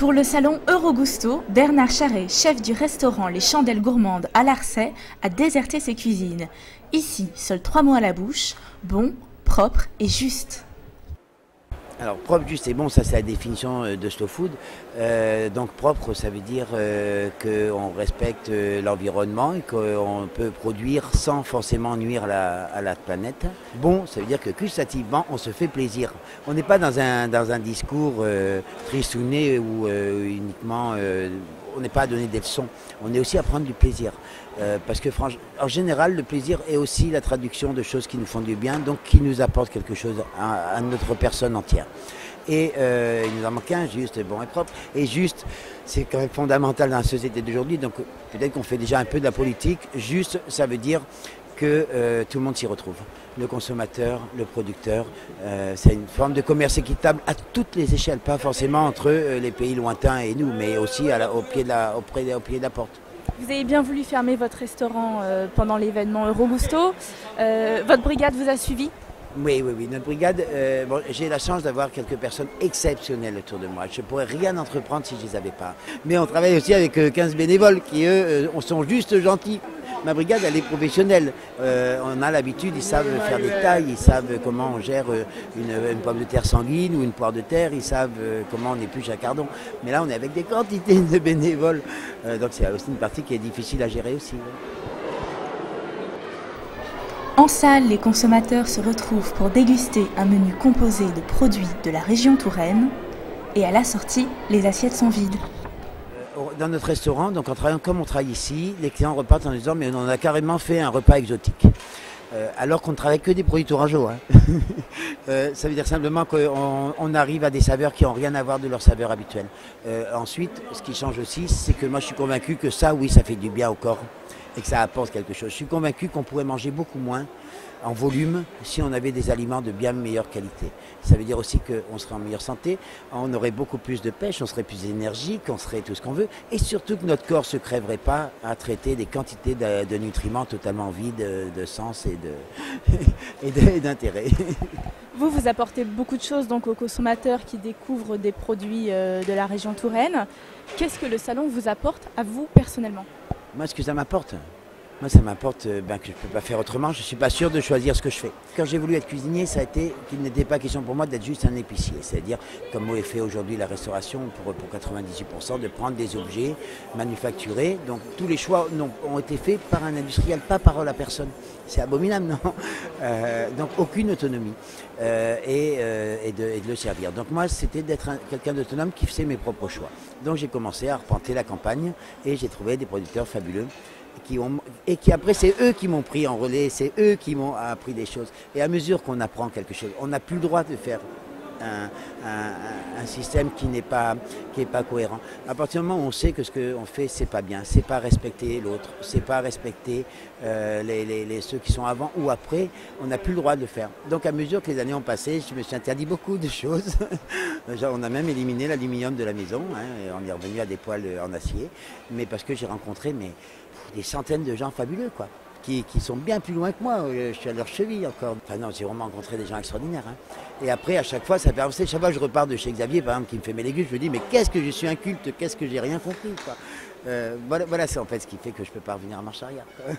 Pour le salon Eurogusto, Bernard Charret, chef du restaurant Les Chandelles Gourmandes à Larçay, a déserté ses cuisines. Ici, seuls 3 mots à la bouche: bon, propre et juste. Alors propre, juste et bon, ça c'est la définition de slow food. Donc propre, ça veut dire qu'on respecte l'environnement et qu'on peut produire sans forcément nuire à la planète. Bon, ça veut dire que gustativement, on se fait plaisir. On n'est pas dans un discours tristouné ou uniquement... on n'est pas à donner des leçons, on est aussi à prendre du plaisir. Parce que en général, le plaisir est aussi la traduction de choses qui nous font du bien, donc qui nous apportent quelque chose à notre personne entière. Et il nous en manque un, juste, bon et propre. Et juste, c'est quand même fondamental dans la société d'aujourd'hui, donc peut-être qu'on fait déjà un peu de la politique. Juste, ça veut dire que tout le monde s'y retrouve. Le consommateur, le producteur, c'est une forme de commerce équitable à toutes les échelles, pas forcément entre les pays lointains et nous, mais aussi au pied de la porte. Vous avez bien voulu fermer votre restaurant pendant l'événement Eurogusto. Votre brigade vous a suivi? Oui, notre brigade, j'ai la chance d'avoir quelques personnes exceptionnelles autour de moi. Je ne pourrais rien entreprendre si je ne les avais pas. Mais on travaille aussi avec 15 bénévoles qui, eux, sont juste gentils. Ma brigade, elle est professionnelle. On a l'habitude, ils savent faire des tailles, ils savent comment on gère une pomme de terre sanguine ou une poire de terre, ils savent comment on épluche un cardon. Mais là, on est avec des quantités de bénévoles. Donc c'est aussi une partie qui est difficile à gérer aussi. En salle, les consommateurs se retrouvent pour déguster un menu composé de produits de la région Touraine. Et à la sortie, les assiettes sont vides. Dans notre restaurant, donc en travaillant comme on travaille ici, les clients repartent en disant mais on a carrément fait un repas exotique. Alors qu'on ne travaille que des produits tourangeaux. Ça veut dire simplement qu'on arrive à des saveurs qui n'ont rien à voir de leurs saveurs habituelles. Ensuite, ce qui change aussi, c'est que moi je suis convaincu que ça, oui, ça fait du bien au corps et que ça apporte quelque chose. Je suis convaincu qu'on pourrait manger beaucoup moins en volume si on avait des aliments de bien meilleure qualité. Ça veut dire aussi qu'on serait en meilleure santé, on aurait beaucoup plus de pêche, on serait plus énergique, on serait tout ce qu'on veut, et surtout que notre corps ne se crèverait pas à traiter des quantités de nutriments totalement vides de sens et d'intérêt. Vous apportez beaucoup de choses donc aux consommateurs qui découvrent des produits de la région Touraine. Qu'est-ce que le salon vous apporte à vous personnellement? Moi, ce que ça m'apporte, ça m'apporte que je ne peux pas faire autrement. Je ne suis pas sûr de choisir ce que je fais. Quand j'ai voulu être cuisinier, ça a été qu'il n'était pas question pour moi d'être juste un épicier. C'est-à-dire, comme est fait aujourd'hui la restauration pour 98%, de prendre des objets manufacturés. Donc tous les choix ont été faits par un industriel, pas par la personne. C'est abominable, non? Donc aucune autonomie et de le servir. Donc moi, c'était d'être quelqu'un d'autonome qui faisait mes propres choix. Donc j'ai commencé à arpenter la campagne et j'ai trouvé des producteurs fabuleux. Qui après c'est eux qui m'ont pris en relais, c'est eux qui m'ont appris des choses. Et à mesure qu'on apprend quelque chose, on n'a plus le droit de faire un système qui n'est pas cohérent. À partir du moment où on sait que ce qu'on fait c'est pas bien, c'est pas respecter l'autre, c'est pas respecter ceux qui sont avant ou après, on n'a plus le droit de le faire. Donc à mesure que les années ont passé, je me suis interdit beaucoup de choses. On a même éliminé l'aluminium de la maison, et on est revenu à des poêles en acier, mais parce que j'ai rencontré des centaines de gens fabuleux, quoi, qui sont bien plus loin que moi. Je suis à leur cheville encore. Enfin non, j'ai vraiment rencontré des gens extraordinaires. Et après, à chaque fois, ça fait avancer. Chaque fois que je repars de chez Xavier, par exemple, qui me fait mes légumes, je me dis, mais qu'est-ce que je suis inculte, qu'est-ce que j'ai rien compris, quoi. Voilà, c'est en fait ce qui fait que je ne peux pas revenir en marche arrière, quoi.